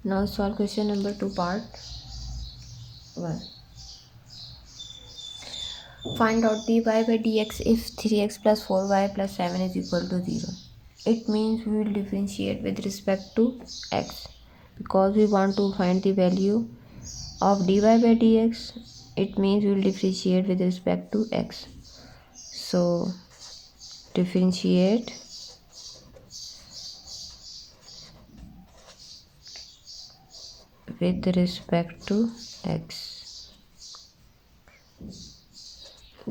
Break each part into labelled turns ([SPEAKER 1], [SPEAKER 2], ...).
[SPEAKER 1] Now solve question number 2 part 1. Find out dy by dx if 3x plus 4y plus 7 is equal to 0. It means we will differentiate with respect to x because we want to find the value of dy by dx. It means we will differentiate with respect to x. So differentiate with respect to x.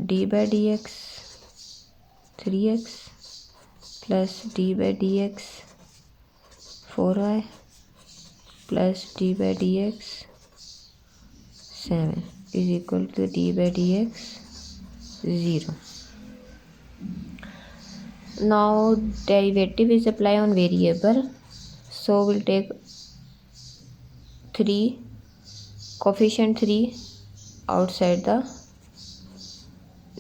[SPEAKER 1] D by dx 3x plus d by dx 4y plus d by dx 7 is equal to d by dx 0. Now derivative is applied on variable, so we'll take 3 coefficient 3 outside the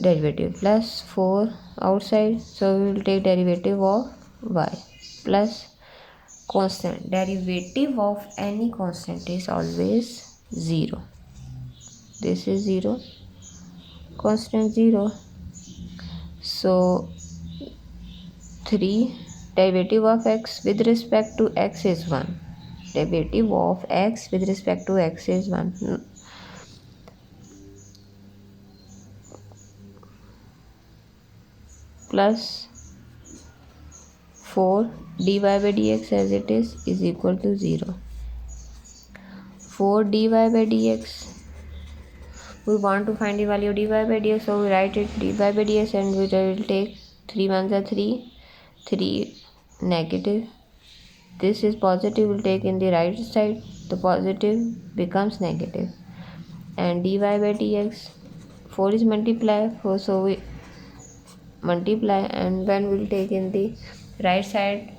[SPEAKER 1] derivative plus 4 outside, so we will take derivative of y plus constant. Derivative of any constant is always 0. This is 0, constant 0. So 3 derivative of x with respect to x is 1. Derivative of x with respect to x is 1. Plus 4 dy by dx as it is equal to 0. 4 dy by dx. We want to find the value of dy by dx, so we write it dy by dx and we will take 3 ones are 3, 3 negative. This is positive, we'll take in the right side, the positive becomes negative. And dy by dx, 4 is multiply, 4, so we multiply, and when we'll take in the right side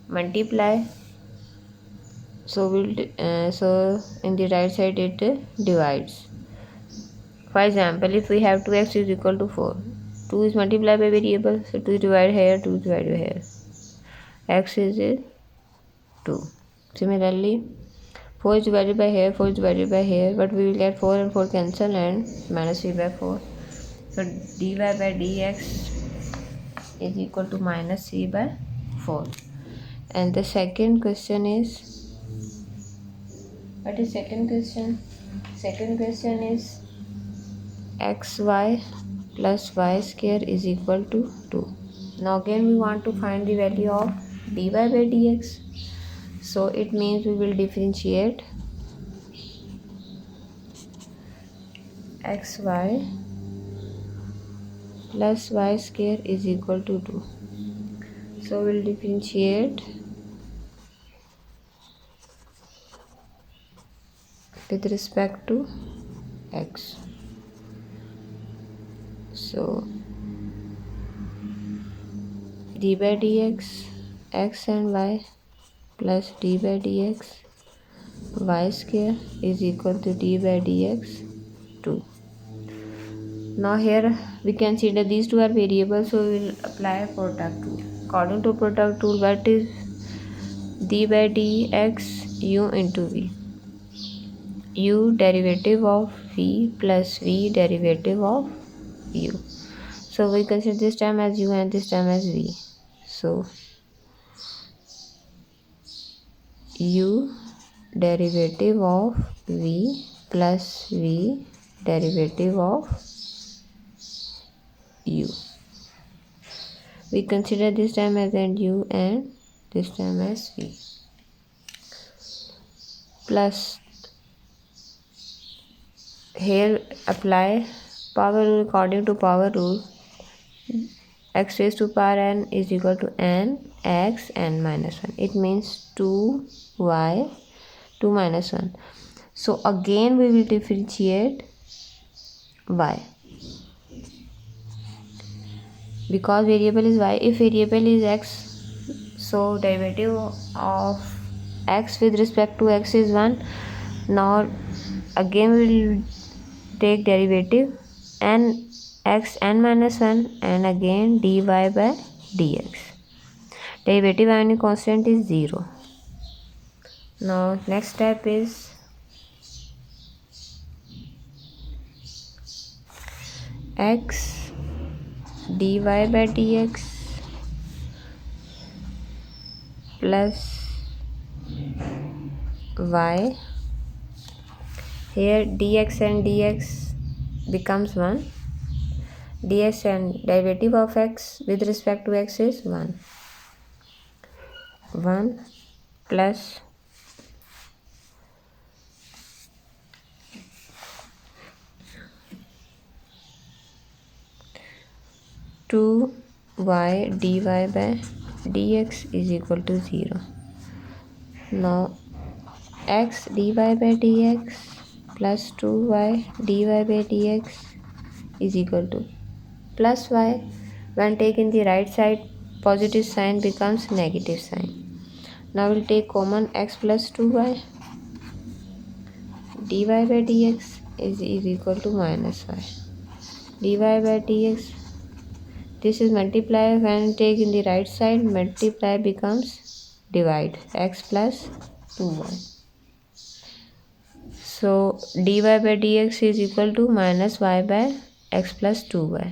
[SPEAKER 1] multiply, so so in the right side it divides. For example, if we have 2x is equal to 4, 2 is multiplied by variable, so 2 is divided here, 2 is divided here, x is 2. Similarly 4 is divided by here, 4 is divided by here, but we will get 4 and 4 cancel and minus 3 by 4. So dy by dx is equal to minus 3 by 4. And the second question is, what is second question? Second question is xy plus y square is equal to 2. Now again we want to find the value of dy by dx. So it means we will differentiate xy plus y square is equal to 2. So we'll differentiate with respect to x. So d by dx x and y plus d by dx y square is equal to d by dx 2. Now here we can see that these two are variables, so we will apply product rule. According to product rule, what is d by dx u into v? U derivative of v plus v derivative of u. So we consider this term as u and this term as v. So u derivative of v plus v derivative of u. We consider this term as u and this term as v. Plus here apply power rule. According to power rule, x raised to power n is equal to n x n minus 1. It means 2y 2 minus 1. So again we will differentiate y because variable is y. If variable is x, so derivative of x with respect to x is 1. Now again we will take derivative n x n minus 1 and again dy by dx. Derivative of any constant is 0. Now next step is x dy by dx plus y. Here dx and dx becomes 1. ds and derivative of x with respect to x is 1. 1 plus 2y dy by dx is equal to 0. Now x dy by dx plus 2y dy by dx is equal to plus y. When taken the right side, positive sign becomes negative sign. Now we'll take common x plus 2y. dy by dx is equal to minus y. dy by dx, this is multiply. When taken the right side, multiply becomes divide. X plus 2y. So dy by dx is equal to minus y by x plus 2y.